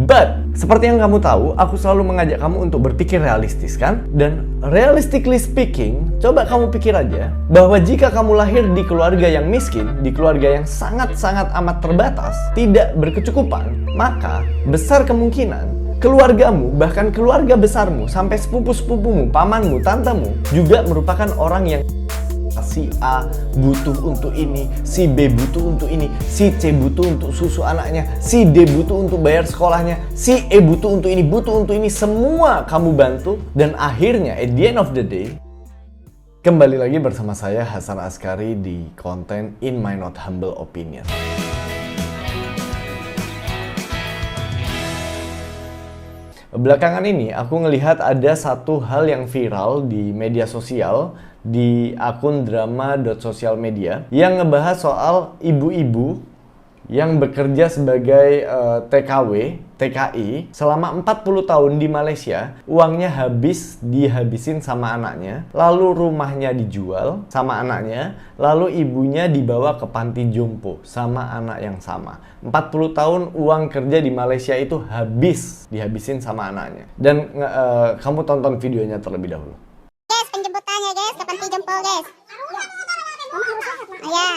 But seperti yang kamu tahu, aku selalu mengajak kamu untuk berpikir realistis kan? Dan realistically speaking, coba kamu pikir aja bahwa jika kamu lahir di keluarga yang miskin, di keluarga yang sangat-sangat amat terbatas, tidak berkecukupan, maka besar kemungkinan keluargamu, bahkan keluarga besarmu, sampai sepupu-sepupumu, pamanmu, tantemu, juga merupakan orang yang si A butuh untuk ini, si B butuh untuk ini, si C butuh untuk susu anaknya, si D butuh untuk bayar sekolahnya, si E butuh untuk ini, semua kamu bantu, dan akhirnya at the end of the day, kembali lagi bersama saya Hasan Askari di konten In My Not Humble Opinion. Belakangan ini aku ngelihat ada satu hal yang viral di media sosial, di akun drama.sosialmedia yang ngebahas soal ibu-ibu yang bekerja sebagai TKW, TKI selama 40 tahun di Malaysia, uangnya dihabisin sama anaknya, lalu rumahnya dijual sama anaknya, lalu ibunya dibawa ke panti jompo sama anak yang sama. 40 tahun uang kerja di Malaysia itu dihabisin sama anaknya. Dan kamu tonton videonya terlebih dahulu. Guys, penjemputannya guys, ke panti jompo guys. Ya,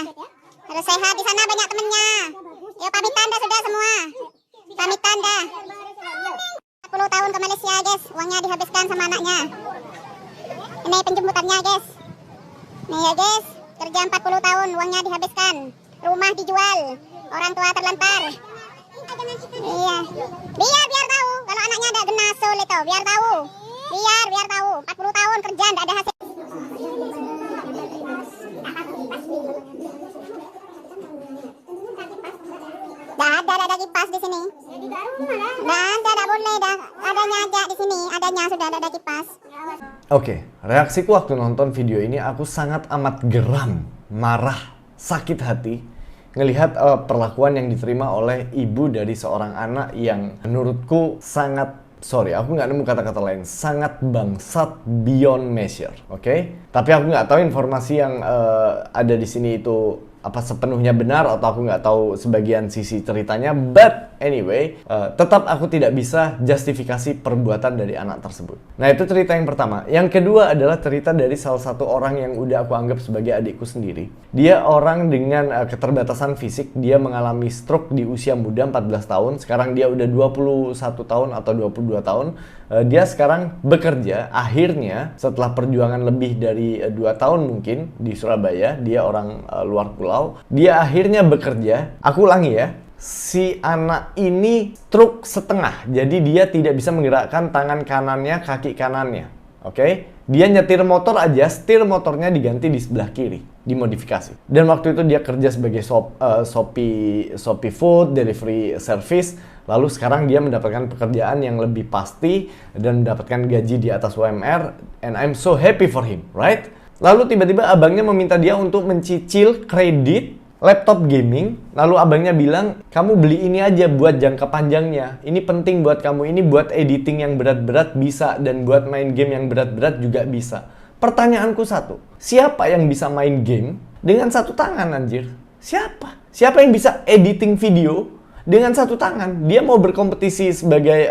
harus sehat, di sana banyak temennya. Ya pamitan dah sudah semua. Pamitan dah. 40 tahun ke Malaysia guys, uangnya dihabiskan sama anaknya. Ini penjemputannya guys. Nih ya guys, kerja 40 tahun uangnya dihabiskan. Rumah dijual, orang tua terlantar. Iya. Biar tahu kalau anaknya ada genasul itu, biar tahu. Biar tahu, 40 tahun kerja enggak ada hasil. Ada kipas di sini. Tidak boleh dah. Adanya aja di sini, adanya sudah ada kipas. Oke, reaksiku waktu nonton video ini aku sangat amat geram, marah, sakit hati ngelihat perlakuan yang diterima oleh ibu dari seorang anak yang menurutku sangat, aku nggak nemu kata-kata lain, sangat bangsat beyond measure, oke? Tapi aku nggak tahu informasi yang ada di sini itu apa sepenuhnya benar, atau aku nggak tahu sebagian sisi ceritanya, but anyway, tetap aku tidak bisa justifikasi perbuatan dari anak tersebut. Nah, itu cerita yang pertama. Yang kedua adalah cerita dari salah satu orang yang udah aku anggap sebagai adikku sendiri. Dia orang dengan keterbatasan fisik, dia mengalami stroke di usia muda 14 tahun, sekarang dia udah 21 tahun atau 22 tahun. Dia sekarang bekerja, akhirnya setelah perjuangan lebih dari 2 tahun mungkin di Surabaya, dia orang luar pulau, dia akhirnya bekerja. Aku ulangi ya, si anak ini stroke setengah, jadi dia tidak bisa menggerakkan tangan kanannya, kaki kanannya, oke? Dia nyetir motor aja, setir motornya diganti di sebelah kiri, dimodifikasi. Dan waktu itu dia kerja sebagai Shopee Food, delivery service. Lalu sekarang dia mendapatkan pekerjaan yang lebih pasti dan mendapatkan gaji di atas UMR, and I'm so happy for him, right? Lalu tiba-tiba abangnya meminta dia untuk mencicil kredit laptop gaming. Lalu abangnya bilang, kamu beli ini aja buat jangka panjangnya. Ini penting buat kamu, ini buat editing yang berat-berat bisa, dan buat main game yang berat-berat juga bisa. Pertanyaanku satu, siapa yang bisa main game dengan satu tangan anjir? Siapa? Siapa yang bisa editing video dengan satu tangan? Dia mau berkompetisi sebagai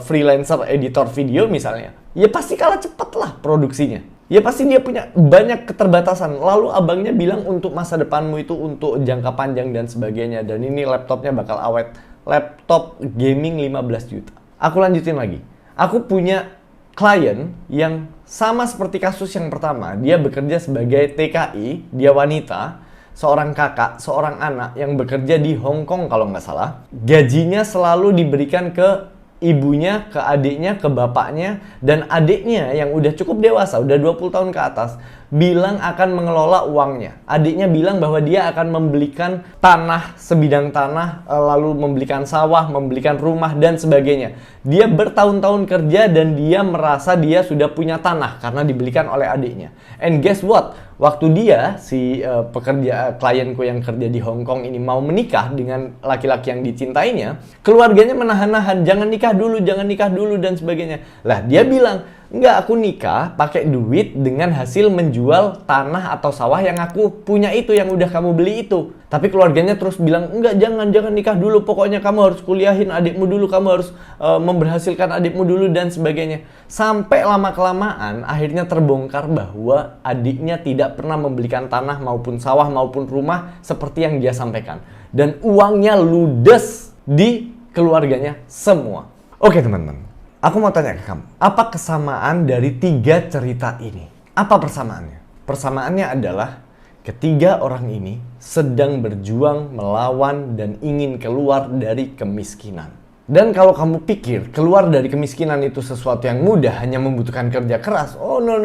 freelancer editor video misalnya, ya pasti kalah cepet lah produksinya. Ya pasti dia punya banyak keterbatasan. Lalu abangnya bilang untuk masa depanmu itu untuk jangka panjang dan sebagainya. Dan ini laptopnya bakal awet. Laptop gaming 15 juta. Aku lanjutin lagi. Aku punya klien yang sama seperti kasus yang pertama. Dia bekerja sebagai TKI, dia wanita, seorang kakak, seorang anak yang bekerja di Hong Kong kalau nggak salah. Gajinya selalu diberikan ke ibunya, ke adiknya, ke bapaknya, dan adiknya yang udah cukup dewasa, udah 20 tahun ke atas, bilang akan mengelola uangnya. Adiknya bilang bahwa dia akan membelikan tanah, sebidang tanah, lalu membelikan sawah, membelikan rumah, dan sebagainya. Dia bertahun-tahun kerja dan dia merasa dia sudah punya tanah karena dibelikan oleh adiknya. And guess what? Waktu dia, si klienku yang kerja di Hong Kong ini mau menikah dengan laki-laki yang dicintainya, keluarganya menahan-nahan, jangan nikah dulu, dan sebagainya. Lah, dia bilang, Enggak, aku nikah pakai duit dengan hasil menjual tanah atau sawah yang aku punya itu, yang udah kamu beli itu. Tapi keluarganya terus bilang, enggak, jangan nikah dulu, pokoknya kamu harus kuliahin adikmu dulu, kamu harus memberhasilkan adikmu dulu dan sebagainya. Sampai lama-kelamaan akhirnya terbongkar bahwa adiknya tidak pernah membelikan tanah maupun sawah maupun rumah seperti yang dia sampaikan. Dan uangnya ludes di keluarganya semua. Oke teman-teman, aku mau tanya ke kamu, apa kesamaan dari 3 cerita ini? Apa persamaannya? Persamaannya adalah ketiga orang ini sedang berjuang melawan dan ingin keluar dari kemiskinan. Dan kalau kamu pikir keluar dari kemiskinan itu sesuatu yang mudah, hanya membutuhkan kerja keras, oh no.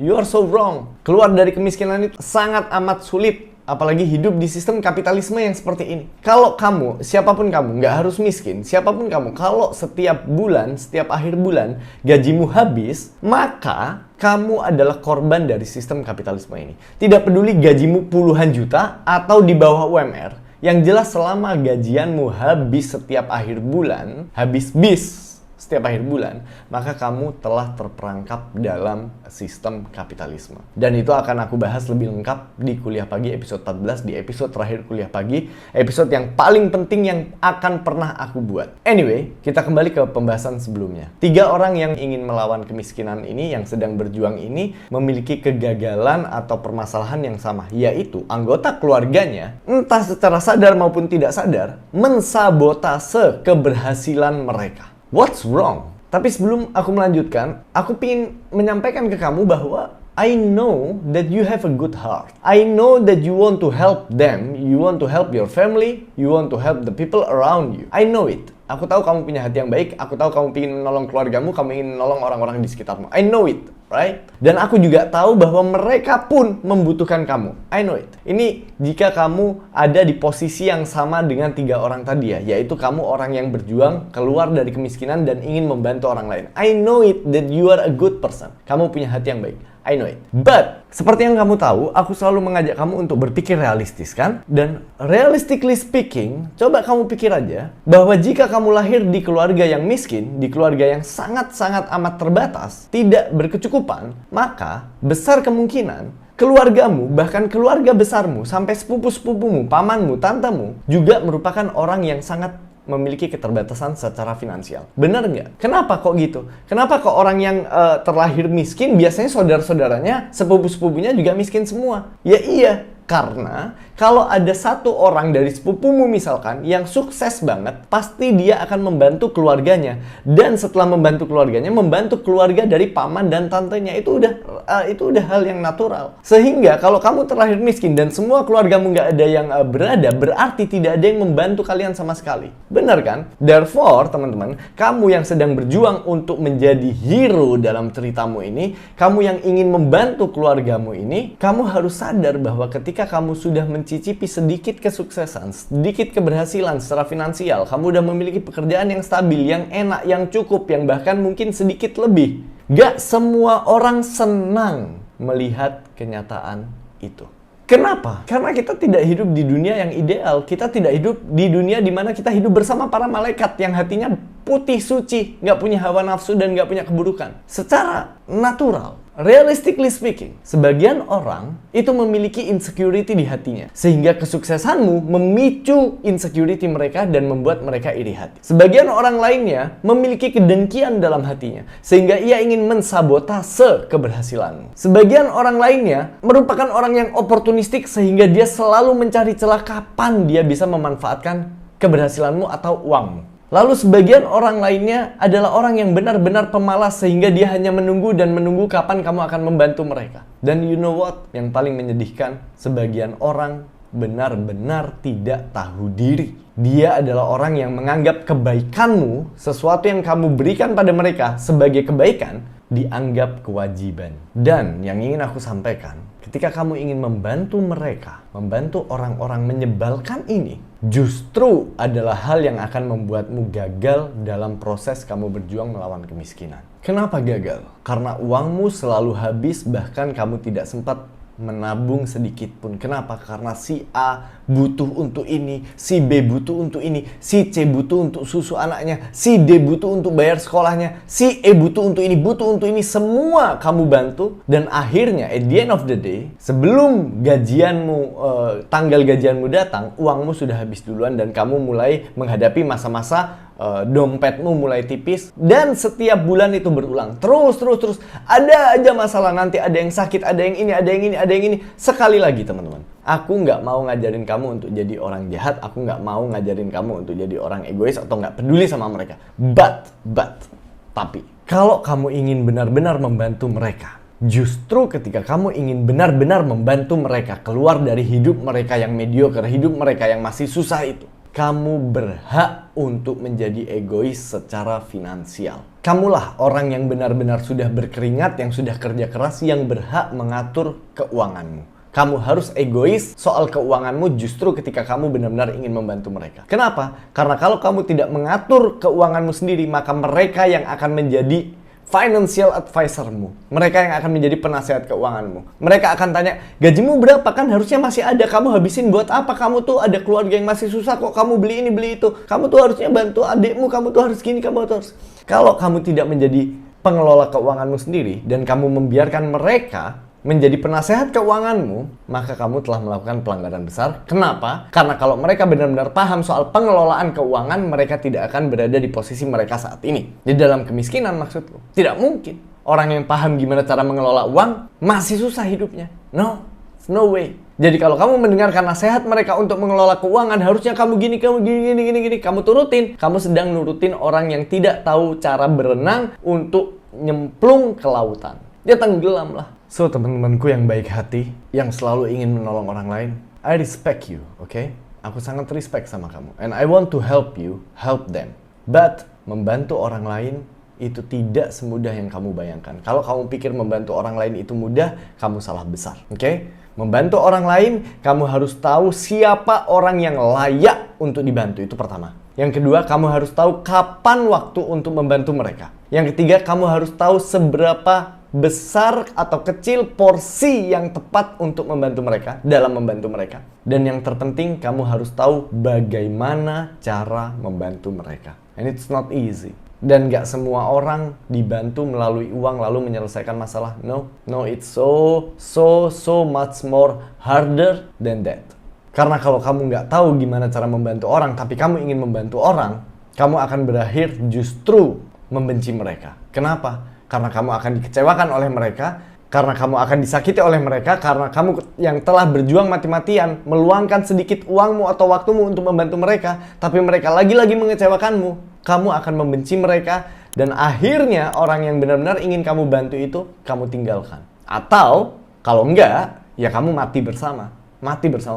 You are so wrong. Keluar dari kemiskinan itu sangat amat sulit. Apalagi hidup di sistem kapitalisme yang seperti ini. Kalau kamu, siapapun kamu, nggak harus miskin, siapapun kamu, kalau setiap bulan, setiap akhir bulan, gajimu habis, maka kamu adalah korban dari sistem kapitalisme ini. Tidak peduli gajimu puluhan juta atau di bawah UMR, yang jelas selama gajianmu habis setiap akhir bulan, habis bis setiap akhir bulan, maka kamu telah terperangkap dalam sistem kapitalisme. Dan itu akan aku bahas lebih lengkap di Kuliah Pagi episode 14, di episode terakhir Kuliah Pagi, episode yang paling penting yang akan pernah aku buat. Anyway, kita kembali ke pembahasan sebelumnya. 3 orang yang ingin melawan kemiskinan ini, yang sedang berjuang ini, memiliki kegagalan atau permasalahan yang sama, yaitu anggota keluarganya, entah secara sadar maupun tidak sadar, mensabotase keberhasilan mereka. What's wrong? Tapi sebelum aku melanjutkan, aku ingin menyampaikan ke kamu bahwa I know that you have a good heart. I know that you want to help them, you want to help your family, you want to help the people around you. I know it. Aku tahu kamu punya hati yang baik, aku tahu kamu ingin menolong keluargamu, kamu ingin menolong orang-orang di sekitarmu. I know it, right? Dan aku juga tahu bahwa mereka pun membutuhkan kamu. I know it. Ini jika kamu ada di posisi yang sama dengan 3 orang tadi ya, yaitu kamu orang yang berjuang keluar dari kemiskinan dan ingin membantu orang lain. I know it that you are a good person. Kamu punya hati yang baik. I know it. But, seperti yang kamu tahu, aku selalu mengajak kamu untuk berpikir realistis kan? Dan realistically speaking, coba kamu pikir aja bahwa jika kamu lahir di keluarga yang miskin, di keluarga yang sangat-sangat amat terbatas, tidak berkecukupan, maka besar kemungkinan keluargamu, bahkan keluarga besarmu, sampai sepupu-sepupumu, pamanmu, tantemu, juga merupakan orang yang sangat memiliki keterbatasan secara finansial. Benar nggak? Kenapa kok gitu? Kenapa kok orang yang terlahir miskin biasanya saudara-saudaranya, sepupu-sepupunya juga miskin semua? Ya iya, karena kalau ada satu orang dari sepupumu misalkan yang sukses banget, pasti dia akan membantu keluarganya. Dan setelah membantu keluarganya, membantu keluarga dari paman dan tantenya. Itu udah hal yang natural. Sehingga kalau kamu terlahir miskin dan semua keluargamu nggak ada yang berada, berarti tidak ada yang membantu kalian sama sekali. Benar kan? Therefore, teman-teman, kamu yang sedang berjuang untuk menjadi hero dalam ceritamu ini, kamu yang ingin membantu keluargamu ini, kamu harus sadar bahwa ketika kamu sudah mencicipi sedikit kesuksesan, sedikit keberhasilan secara finansial, kamu udah memiliki pekerjaan yang stabil, yang enak, yang cukup, yang bahkan mungkin sedikit lebih. Gak semua orang senang melihat kenyataan itu. Kenapa? Karena kita tidak hidup di dunia yang ideal. Kita tidak hidup di dunia di mana kita hidup bersama para malaikat yang hatinya putih suci, nggak punya hawa nafsu dan nggak punya keburukan. Secara natural, realistically speaking, sebagian orang itu memiliki insecurity di hatinya. Sehingga kesuksesanmu memicu insecurity mereka dan membuat mereka iri hati. Sebagian orang lainnya memiliki kedengkian dalam hatinya. Sehingga ia ingin mensabotase keberhasilanmu. Sebagian orang lainnya merupakan orang yang oportunistik sehingga dia selalu mencari celah kapan dia bisa memanfaatkan keberhasilanmu atau uangmu. Lalu sebagian orang lainnya adalah orang yang benar-benar pemalas sehingga dia hanya menunggu dan menunggu kapan kamu akan membantu mereka. Dan you know what? Yang paling menyedihkan, sebagian orang benar-benar tidak tahu diri. Dia adalah orang yang menganggap kebaikanmu, sesuatu yang kamu berikan pada mereka sebagai kebaikan, dianggap kewajiban. Dan yang ingin aku sampaikan, ketika kamu ingin membantu mereka, membantu orang-orang menyebalkan ini, justru adalah hal yang akan membuatmu gagal dalam proses kamu berjuang melawan kemiskinan. Kenapa gagal? Karena uangmu selalu habis, bahkan kamu tidak sempat menabung sedikit pun. Kenapa? Karena si A butuh untuk ini, si B butuh untuk ini, si C butuh untuk susu anaknya, si D butuh untuk bayar sekolahnya, si E butuh untuk ini, butuh untuk ini. Semua kamu bantu, dan akhirnya at the end of the day, sebelum gajianmu, tanggal gajianmu datang, uangmu sudah habis duluan dan kamu mulai menghadapi masa-masa dompetmu mulai tipis, dan setiap bulan itu berulang terus ada aja masalah. Nanti ada yang sakit, ada yang ini, ada yang ini, ada yang ini. Sekali lagi teman-teman, aku nggak mau ngajarin kamu untuk jadi orang jahat, aku nggak mau ngajarin kamu untuk jadi orang egois atau nggak peduli sama mereka, tapi kalau kamu ingin benar-benar membantu mereka, justru ketika kamu ingin benar-benar membantu mereka keluar dari hidup mereka yang mediocre, hidup mereka yang masih susah itu, kamu berhak untuk menjadi egois secara finansial. Kamulah orang yang benar-benar sudah berkeringat, yang sudah kerja keras, yang berhak mengatur keuanganmu. Kamu harus egois soal keuanganmu justru ketika kamu benar-benar ingin membantu mereka. Kenapa? Karena kalau kamu tidak mengatur keuanganmu sendiri, maka mereka yang akan menjadi financial advisormu. Mereka yang akan menjadi penasehat keuanganmu. Mereka akan tanya, gajimu berapa? Kan harusnya masih ada. Kamu habisin buat apa? Kamu tuh ada keluarga yang masih susah kok. Kamu beli ini, beli itu. Kamu tuh harusnya bantu adikmu. Kamu tuh harus gini, kamu tuh harus... Kalau kamu tidak menjadi pengelola keuanganmu sendiri dan kamu membiarkan mereka menjadi penasehat keuanganmu, maka kamu telah melakukan pelanggaran besar. Kenapa? Karena kalau mereka benar-benar paham soal pengelolaan keuangan, mereka tidak akan berada di posisi mereka saat ini. Di dalam kemiskinan maksudku. Tidak mungkin. Orang yang paham gimana cara mengelola uang, masih susah hidupnya. No way. Jadi kalau kamu mendengarkan nasihat mereka untuk mengelola keuangan, harusnya kamu gini, kamu turutin. Kamu sedang nurutin orang yang tidak tahu cara berenang untuk nyemplung ke lautan. Dia tenggelam lah. So, teman-temanku yang baik hati, yang selalu ingin menolong orang lain, I respect you, okay? Aku sangat respect sama kamu. And I want to help you, help them. But, membantu orang lain itu tidak semudah yang kamu bayangkan. Kalau kamu pikir membantu orang lain itu mudah, kamu salah besar, okay? Membantu orang lain, kamu harus tahu siapa orang yang layak untuk dibantu, itu pertama. Yang kedua, kamu harus tahu kapan waktu untuk membantu mereka. Yang ketiga, kamu harus tahu seberapa besar atau kecil porsi yang tepat untuk membantu mereka, dalam membantu mereka. Dan yang terpenting, kamu harus tahu bagaimana cara membantu mereka. And it's not easy. Dan gak semua orang dibantu melalui uang lalu menyelesaikan masalah. No, it's so much more harder than that. Karena kalau kamu gak tahu gimana cara membantu orang, tapi kamu ingin membantu orang, kamu akan berakhir justru membenci mereka. Kenapa? Karena kamu akan dikecewakan oleh mereka, karena kamu akan disakiti oleh mereka, karena kamu yang telah berjuang mati-matian, meluangkan sedikit uangmu atau waktumu untuk membantu mereka, tapi mereka lagi-lagi mengecewakanmu, kamu akan membenci mereka, dan akhirnya orang yang benar-benar ingin kamu bantu itu, kamu tinggalkan. Atau, kalau enggak, ya kamu mati bersama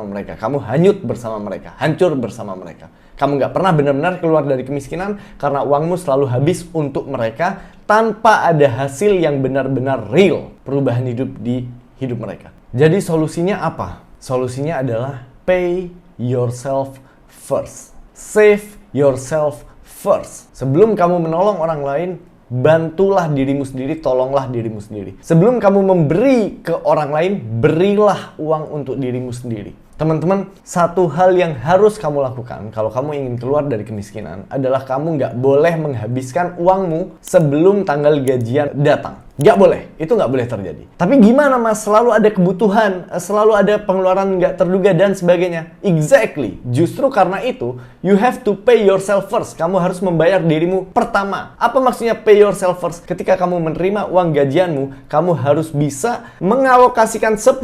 mereka, kamu hanyut bersama mereka, hancur bersama mereka. Kamu nggak pernah benar-benar keluar dari kemiskinan karena uangmu selalu habis untuk mereka tanpa ada hasil yang benar-benar real, perubahan hidup di hidup mereka. Jadi solusinya apa? Solusinya adalah pay yourself first. Save yourself first. Sebelum kamu menolong orang lain, bantulah dirimu sendiri, tolonglah dirimu sendiri. Sebelum kamu memberi ke orang lain, berilah uang untuk dirimu sendiri. Teman-teman, satu hal yang harus kamu lakukan kalau kamu ingin keluar dari kemiskinan adalah kamu nggak boleh menghabiskan uangmu sebelum tanggal gajian datang. Nggak boleh, itu nggak boleh terjadi. Tapi gimana mas, selalu ada kebutuhan, selalu ada pengeluaran nggak terduga dan sebagainya. Exactly, justru karena itu, you have to pay yourself first. Kamu harus membayar dirimu pertama. Apa maksudnya pay yourself first? Ketika kamu menerima uang gajianmu, kamu harus bisa mengalokasikan 10%,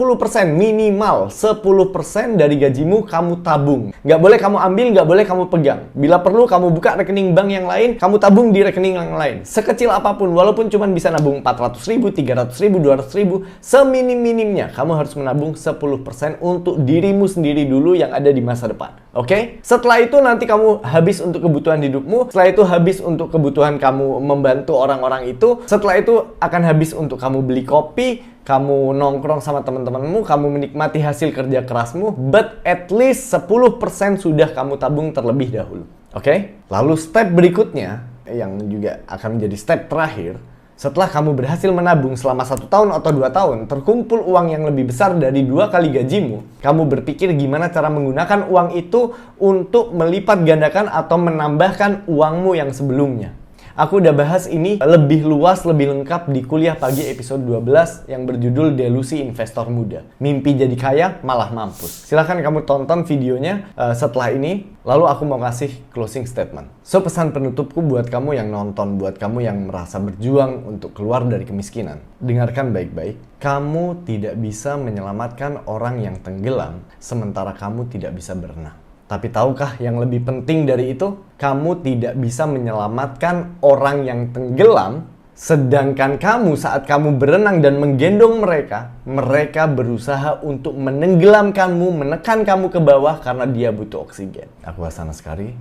minimal 10% dari gajimu kamu tabung. Nggak boleh kamu ambil, nggak boleh kamu pegang. Bila perlu, kamu buka rekening bank yang lain, kamu tabung di rekening yang lain. Sekecil apapun, walaupun cuma bisa nabung 400.000, 300.000, 200.000, seminim-minimnya kamu harus menabung 10% untuk dirimu sendiri dulu yang ada di masa depan. Oke? Setelah itu nanti kamu habis untuk kebutuhan hidupmu, setelah itu habis untuk kebutuhan kamu membantu orang-orang itu, setelah itu akan habis untuk kamu beli kopi, kamu nongkrong sama teman-temanmu, kamu menikmati hasil kerja kerasmu, but at least 10% sudah kamu tabung terlebih dahulu. Oke? Lalu step berikutnya, yang juga akan menjadi step terakhir, Setelah kamu berhasil menabung selama 1 tahun atau 2 tahun, terkumpul uang yang lebih besar dari 2 kali gajimu, kamu berpikir gimana cara menggunakan uang itu untuk melipat gandakan atau menambahkan uangmu yang sebelumnya. Aku udah bahas ini lebih luas, lebih lengkap di Kuliah Pagi episode 12 yang berjudul Delusi Investor Muda. Mimpi jadi kaya malah mampus. Silahkan kamu tonton videonya setelah ini, lalu aku mau kasih closing statement. So, pesan penutupku buat kamu yang nonton, buat kamu yang merasa berjuang untuk keluar dari kemiskinan. Dengarkan baik-baik. Kamu tidak bisa menyelamatkan orang yang tenggelam, sementara kamu tidak bisa berenang. Tapi tahukah yang lebih penting dari itu? Kamu tidak bisa menyelamatkan orang yang tenggelam, sedangkan kamu saat kamu berenang dan menggendong mereka, mereka berusaha untuk menenggelamkanmu, menekan kamu ke bawah karena dia butuh oksigen. Aku Hasan Askari,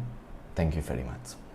thank you very much.